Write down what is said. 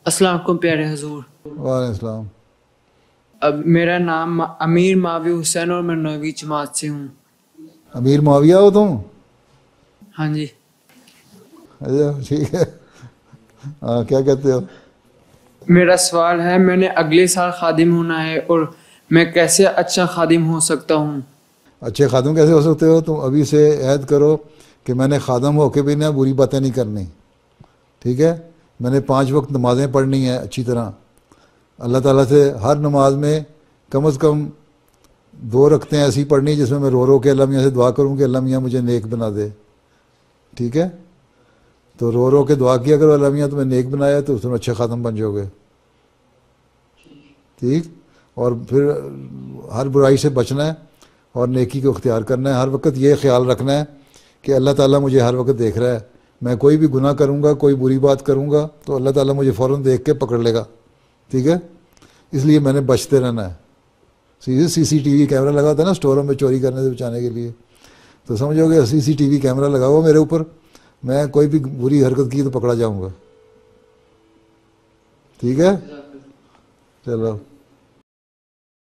السلام علیکم پیارے حضور. وعلیکم السلام. میرا نام امیر معاوی حسین اور میں 9ویں جماعت سے ہوں. امیر معاویہ ہو تم؟ ہاں جی. اچھا ٹھیک ہے. ہاں کیا کہتے ہو؟ میرا سوال ہے، میں نے اگلے سال خادم ہونا ہے اور میں کیسے اچھا خادم ہو سکتا ہوں؟ اچھے خادم کیسے ہو سکتے ہو؟ تم ابھی سے عہد کرو کہ میں نے خادم ہو کے بھی نہ بری باتیں نہیں کرنی. ٹھیک ہے؟ میں نے 5 وقت نمازیں پڑھنی ہیں اچھی طرح. اللہ تعالیٰ سے ہر نماز میں کم از کم 2 رکعتیں ایسی پڑھنی جس میں میں رو رو کے اللہ میاں سے دعا کروں کہ اللہ میاں مجھے نیک بنا دے. ٹھیک ہے؟ تو رو رو کے دعا کیا کرو اللہ میاں تمہیں نیک بنایا تو تم اچھے خاتم بن جاؤ گے. ٹھیک. اور پھر ہر برائی سے بچنا ہے اور نیکی کو اختیار کرنا ہے. ہر وقت یہ خیال رکھنا ہے کہ اللہ تعالیٰ مجھے ہر وقت دیکھ رہا ہے. میں کوئی بھی گناہ کروں گا، کوئی بری بات کروں گا تو اللہ تعالیٰ مجھے فوراً دیکھ کے پکڑ لے گا. ٹھیک ہے؟ اس لیے میں نے بچتے رہنا ہے. CCTV کیمرہ لگا تھا نا اسٹوروں میں چوری کرنے سے بچانے کے لیے. تو سمجھو کہ CCTV کیمرہ لگا ہوا میرے اوپر، میں کوئی بھی بری حرکت کی تو پکڑا جاؤں گا. ٹھیک ہے؟ چلو.